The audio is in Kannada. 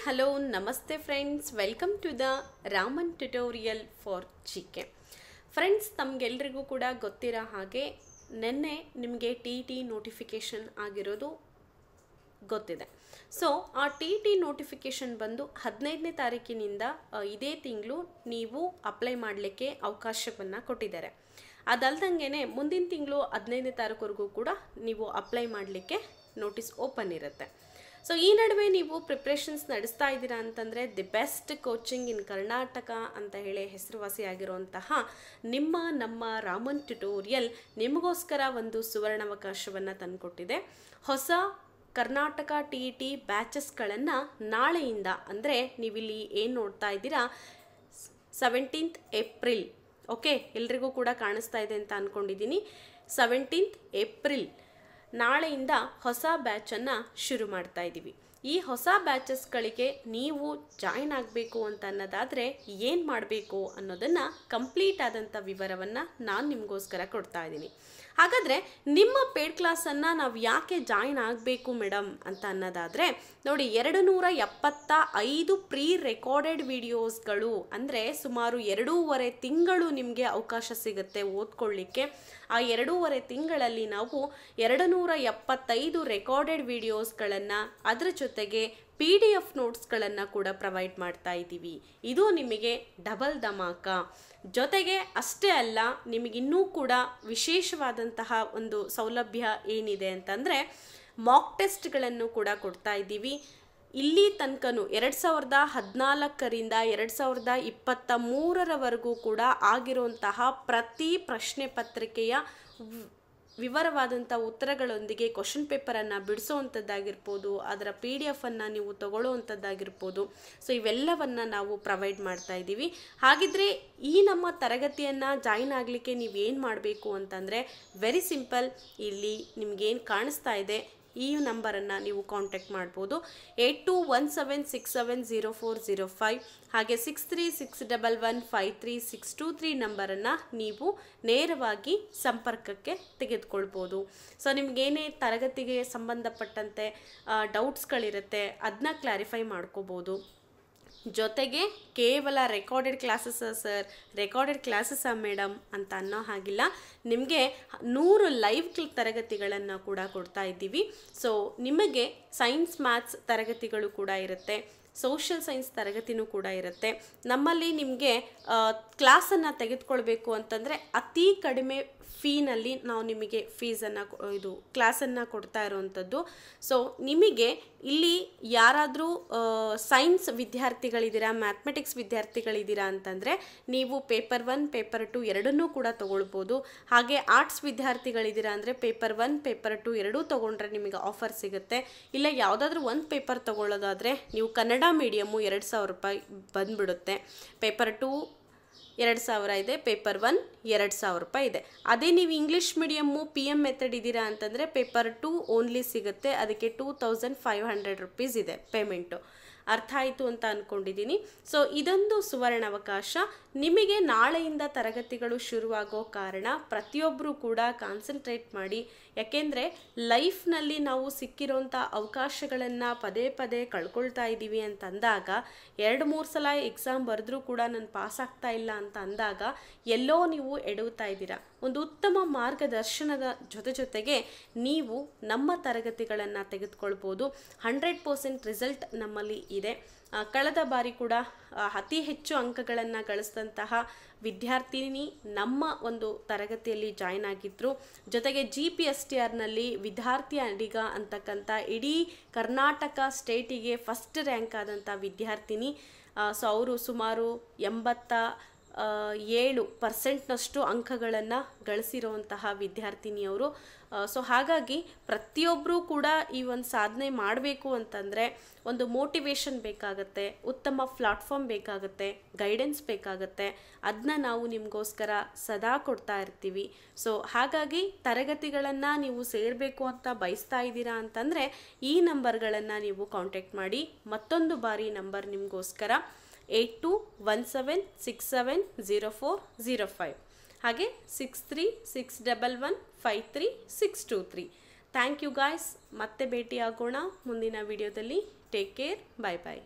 hello, namaste friends. Welcome to the Raman tutorial for GK. Friends, ತಮಗೆಲ್ಲರಿಗೂ ಕೂಡ ಗೊತ್ತಿರೋ ಹಾಗೆ ನೆನ್ನೆ ನಿಮಗೆ ಟಿ ನೋಟಿಫಿಕೇಶನ್ ಆಗಿರೋದು ಗೊತ್ತಿದೆ. ಸೊ ಆ ಟಿ ನೋಟಿಫಿಕೇಶನ್ ಬಂದು 15ನೇ ತಾರೀಕಿನಿಂದ ಇದೇ ತಿಂಗಳು ನೀವು ಅಪ್ಲೈ ಮಾಡಲಿಕ್ಕೆ ಅವಕಾಶವನ್ನು ಕೊಟ್ಟಿದ್ದಾರೆ. ಅದಲ್ದಂಗೆ ಮುಂದಿನ ತಿಂಗಳು 15ನೇ ತಾರೀಕುವರೆಗೂ ಕೂಡ ನೀವು ಅಪ್ಲೈ ಮಾಡಲಿಕ್ಕೆ ನೋಟಿಸ್ ಓಪನ್ ಇರುತ್ತೆ. ಸೊ ಈ ನಡುವೆ ನೀವು ಪ್ರಿಪ್ರೇಷನ್ಸ್ ನಡೆಸ್ತಾ ಇದ್ದೀರಾ ಅಂತಂದರೆ ದಿ ಬೆಸ್ಟ್ ಕೋಚಿಂಗ್ ಇನ್ ಕರ್ನಾಟಕ ಅಂತ ಹೇಳಿ ಹೆಸರುವಾಸಿಯಾಗಿರುವಂತಹ ನಮ್ಮ ರಾಮನ್ ಟ್ಯುಟೋರಿಯಲ್ ನಿಮಗೋಸ್ಕರ ಒಂದು ಸುವರ್ಣಾವಕಾಶವನ್ನು ತಂದುಕೊಟ್ಟಿದೆ. ಹೊಸ ಕರ್ನಾಟಕ ಟಿ ಬ್ಯಾಚಸ್ಗಳನ್ನು ನಾಳೆಯಿಂದ ಅಂದರೆ ನೀವಿಲ್ಲಿ ಏನು ನೋಡ್ತಾ ಇದ್ದೀರಾ 17th ಏಪ್ರಿಲ್, ಓಕೆ, ಎಲ್ರಿಗೂ ಕೂಡ ಕಾಣಿಸ್ತಾ ಇದೆ ಅಂತ ಅಂದ್ಕೊಂಡಿದ್ದೀನಿ. 17th ಏಪ್ರಿಲ್ ನಾಳೆಯಿಂದ ಹೊಸ ಬ್ಯಾಚನ್ನು ಶುರು ಮಾಡ್ತಾ ಇದ್ದೀವಿ. ಈ ಹೊಸ ಬ್ಯಾಚಸ್ಗಳಿಗೆ ನೀವು ಜಾಯಿನ್ ಆಗಬೇಕು ಅಂತ ಅನ್ನೋದಾದರೆ ಏನು ಮಾಡಬೇಕು ಅನ್ನೋದನ್ನು ಕಂಪ್ಲೀಟ್ ಆದಂಥ ವಿವರವನ್ನು ನಾನು ನಿಮಗೋಸ್ಕರ ಕೊಡ್ತಾ ಇದ್ದೀನಿ. ಹಾಗಾದರೆ ನಿಮ್ಮ ಪೇಡ್ ಕ್ಲಾಸನ್ನು ನಾವು ಯಾಕೆ ಜಾಯಿನ್ ಆಗಬೇಕು ಮೇಡಮ್ ಅಂತ ಅನ್ನೋದಾದರೆ ನೋಡಿ, 275 ಪ್ರೀ ರೆಕಾರ್ಡೆಡ್ ವಿಡಿಯೋಸ್ಗಳು ಅಂದರೆ ಸುಮಾರು 2.5 ತಿಂಗಳು ನಿಮಗೆ ಅವಕಾಶ ಸಿಗುತ್ತೆ ಓದ್ಕೊಳ್ಳಿಕ್ಕೆ. ಆ 2.5 ತಿಂಗಳಲ್ಲಿ ನಾವು 275 ರೆಕಾರ್ಡೆಡ್ ವಿಡಿಯೋಸ್ಗಳನ್ನು ಅದರ ಜೊತೆಗೆ PDF ನೋಟ್ಸ್ಗಳನ್ನು ಕೂಡ ಪ್ರೊವೈಡ್ ಮಾಡ್ತಾ ಇದ್ದೀವಿ. ಇದು ನಿಮಗೆ ಡಬಲ್ ಧಮಾಕ. ಜೊತೆಗೆ ಅಷ್ಟೇ ಅಲ್ಲ, ನಿಮಗಿನ್ನೂ ಕೂಡ ವಿಶೇಷವಾದಂತಹ ಒಂದು ಸೌಲಭ್ಯ ಏನಿದೆ ಅಂತಂದರೆ ಮಾಕ್ ಟೆಸ್ಟ್ಗಳನ್ನು ಕೂಡ ಕೊಡ್ತಾ ಇದ್ದೀವಿ. ಇಲ್ಲಿ ತನಕನೂ 2014ರಿಂದ 2023ರವರೆಗೂ ಕೂಡ ಆಗಿರುವಂತಹ ಪ್ರತಿ ಪ್ರಶ್ನೆ ಪತ್ರಿಕೆಯ ವಿವರವಾದಂಥ ಉತ್ತರಗಳೊಂದಿಗೆ ಕ್ವಶನ್ ಪೇಪರನ್ನು ಬಿಡಿಸೋವಂಥದ್ದಾಗಿರ್ಬೋದು, ಅದರ PDF ನೀವು ತಗೊಳ್ಳೋವಂಥದ್ದಾಗಿರ್ಬೋದು. ಸೊ ಇವೆಲ್ಲವನ್ನು ನಾವು ಪ್ರೊವೈಡ್ ಮಾಡ್ತಾ ಇದ್ದೀವಿ. ಹಾಗಿದ್ರೆ ಈ ನಮ್ಮ ತರಗತಿಯನ್ನು ಜಾಯಿನ್ ಆಗಲಿಕ್ಕೆ ನೀವೇನು ಮಾಡಬೇಕು ಅಂತಂದರೆ ವೆರಿ ಸಿಂಪಲ್, ಇಲ್ಲಿ ನಿಮಗೇನು ಕಾಣಿಸ್ತಾ ಇದೆ ಈ ನಂಬರನ್ನು ನೀವು ಕಾಂಟ್ಯಾಕ್ಟ್ ಮಾಡ್ಬೋದು. 8217670405 ಹಾಗೆ 6361153623 ನಂಬರನ್ನು ನೀವು ನೇರವಾಗಿ ಸಂಪರ್ಕಕ್ಕೆ ತೆಗೆದುಕೊಳ್ಬೋದು. ಸೊ ನಿಮಗೇನೇ ತರಗತಿಗೆ ಸಂಬಂಧಪಟ್ಟಂತೆ ಡೌಟ್ಸ್ಗಳಿರುತ್ತೆ, ಅದನ್ನ ಕ್ಲಾರಿಫೈ ಮಾಡ್ಕೋಬೋದು. ಜೊತೆಗೆ ಕೇವಲ ರೆಕಾರ್ಡೆಡ್ ಕ್ಲಾಸಸ್ಸಾ ಸರ್, ರೆಕಾರ್ಡೆಡ್ ಕ್ಲಾಸಸ್ಸಾ ಮೇಡಮ್ ಅಂತ ಅನ್ನೋ ಹಾಗಿಲ್ಲ, ನಿಮಗೆ 100 ಲೈವ್ ತರಗತಿಗಳನ್ನು ಕೂಡ ಕೊಡ್ತಾ ಇದ್ದೀವಿ. ಸೊ ನಿಮಗೆ ಸೈನ್ಸ್ ಮ್ಯಾಥ್ಸ್ ತರಗತಿಗಳು ಕೂಡ ಇರುತ್ತೆ, ಸೋಷಿಯಲ್ ಸೈನ್ಸ್ ತರಗತಿನೂ ಕೂಡ ಇರುತ್ತೆ. ನಮ್ಮಲ್ಲಿ ನಿಮಗೆ ಕ್ಲಾಸನ್ನು ತೆಗೆದುಕೊಳ್ಬೇಕು ಅಂತಂದರೆ ಅತಿ ಕಡಿಮೆ ಫೀನಲ್ಲಿ ನಾವು ನಿಮಗೆ ಕ್ಲಾಸನ್ನು ಕೊಡ್ತಾ ಇರೋವಂಥದ್ದು. ಸೊ ನಿಮಗೆ ಇಲ್ಲಿ ಯಾರಾದರೂ ಸೈನ್ಸ್ ವಿದ್ಯಾರ್ಥಿಗಳಿದ್ದೀರಾ, ಮ್ಯಾಥಮೆಟಿಕ್ಸ್ ವಿದ್ಯಾರ್ಥಿಗಳಿದ್ದೀರಾ ಅಂತಂದರೆ ನೀವು ಪೇಪರ್ 1 ಪೇಪರ್ 2 ಎರಡನ್ನೂ ಕೂಡ ತೊಗೊಳ್ಬೋದು. ಹಾಗೆ ಆರ್ಟ್ಸ್ ವಿದ್ಯಾರ್ಥಿಗಳಿದ್ದೀರಾ ಅಂದರೆ ಪೇಪರ್ 1 ಪೇಪರ್ 2 ಎರಡೂ ತೊಗೊಂಡ್ರೆ ನಿಮಗೆ ಆಫರ್ ಸಿಗುತ್ತೆ. ಇಲ್ಲ ಯಾವುದಾದ್ರೂ ಒಂದು ಪೇಪರ್ ತೊಗೊಳ್ಳೋದಾದರೆ ನೀವು ಕನ್ನಡ ಮೀಡಿಯಮ್ಮು 2000 ರೂಪಾಯಿ ಬಂದುಬಿಡುತ್ತೆ. ಪೇಪರ್ 2 2000 ಇದೆ, ಪೇಪರ್ 1 2000 ರೂಪಾಯಿ ಇದೆ. ಅದೇ ನೀವು ಇಂಗ್ಲೀಷ್ ಮೀಡಿಯಮ್ಮು PM ಮೆಥಡ್ ಇದ್ದೀರಾ ಅಂತಂದರೆ ಪೇಪರ್ 2 ಓನ್ಲಿ ಸಿಗುತ್ತೆ, ಅದಕ್ಕೆ 2500 ರೂಪೀಸ್ ಇದೆ ಪೇಮೆಂಟು. ಅರ್ಥ ಆಯಿತು ಅಂತ ಅಂದ್ಕೊಂಡಿದ್ದೀನಿ. ಸೊ ಇದೊಂದು ಸುವರ್ಣಾವಕಾಶ. ನಿಮಗೆ ನಾಳೆಯಿಂದ ತರಗತಿಗಳು ಶುರುವಾಗೋ ಕಾರಣ ಪ್ರತಿಯೊಬ್ಬರೂ ಕೂಡ ಕಾನ್ಸಂಟ್ರೇಟ್ ಮಾಡಿ. ಯಾಕೆಂದರೆ ಲೈಫ್ನಲ್ಲಿ ನಾವು ಸಿಕ್ಕಿರೋಂಥ ಅವಕಾಶಗಳನ್ನು ಪದೇ ಪದೇ ಕಳ್ಕೊಳ್ತಾ ಇದ್ದೀವಿ ಅಂತ ಅಂದಾಗ, 2-3 ಸಲ ಎಕ್ಸಾಮ್ ಬರೆದ್ರೂ ಕೂಡ ನಾನು ಪಾಸ್ ಆಗ್ತಾ ಇಲ್ಲ ಅಂತ ಅಂದಾಗ ಎಲ್ಲೋ ನೀವು ಎಡವುತ್ತಾ ಇದ್ದೀರಾ. ಒಂದು ಉತ್ತಮ ಮಾರ್ಗದರ್ಶನದ ಜೊತೆಗೆ ನೀವು ನಮ್ಮ ತರಗತಿಗಳನ್ನು ತೆಗೆದುಕೊಳ್ಬೋದು. 100% ರಿಸಲ್ಟ್ ನಮ್ಮಲ್ಲಿ ಇದೆ. ಕಳೆದ ಬಾರಿ ಕೂಡ ಅತಿ ಹೆಚ್ಚು ಅಂಕಗಳನ್ನು ಗಳಿಸಿದಂತಹ ವಿದ್ಯಾರ್ಥಿನಿ ನಮ್ಮ ಒಂದು ತರಗತಿಯಲ್ಲಿ ಜಾಯ್ನ್ ಆಗಿದ್ದರು. ಜೊತೆಗೆ GPSTRನಲ್ಲಿ ವಿದ್ಯಾರ್ಥಿ ಅಡಿಗ ಅಂತಕ್ಕಂಥ ಇಡೀ ಕರ್ನಾಟಕ ಸ್ಟೇಟಿಗೆ ಫಸ್ಟ್ ರ್ಯಾಂಕ್ ಆದಂಥ ವಿದ್ಯಾರ್ಥಿನಿ. ಸೊ ಅವರು ಸುಮಾರು 87% ಅಂಕಗಳನ್ನು ಗಳಿಸಿರುವಂತಹ ವಿದ್ಯಾರ್ಥಿನಿಯವರು. ಸೊ ಹಾಗಾಗಿ ಪ್ರತಿಯೊಬ್ಬರೂ ಕೂಡ ಈ ಒಂದು ಸಾಧನೆ ಮಾಡಬೇಕು ಅಂತಂದರೆ ಒಂದು ಮೋಟಿವೇಶನ್ ಬೇಕಾಗತ್ತೆ, ಉತ್ತಮ ಪ್ಲಾಟ್ಫಾರ್ಮ್ ಬೇಕಾಗುತ್ತೆ, ಗೈಡೆನ್ಸ್ ಬೇಕಾಗತ್ತೆ. ಅದನ್ನ ನಾವು ನಿಮಗೋಸ್ಕರ ಸದಾ ಕೊಡ್ತಾ ಇರ್ತೀವಿ. ಸೊ ಹಾಗಾಗಿ ತರಗತಿಗಳನ್ನು ನೀವು ಸೇರಬೇಕು ಅಂತ ಬಯಸ್ತಾ ಇದ್ದೀರಾ ಅಂತಂದರೆ ಈ ನಂಬರ್ಗಳನ್ನು ನೀವು ಕಾಂಟ್ಯಾಕ್ಟ್ ಮಾಡಿ. ಮತ್ತೊಂದು ಬಾರಿ ನಂಬರ್ ನಿಮಗೋಸ್ಕರ 8217670405 ಹಾಗೆ 6361153623. Thank you guys. ಮತ್ತೆ ಭೇಟಿಯಾಗೋಣ ಮುಂದಿನ ವಿಡಿಯೋದಲ್ಲಿ. Take care. ಬಾಯ್ ಬಾಯ್.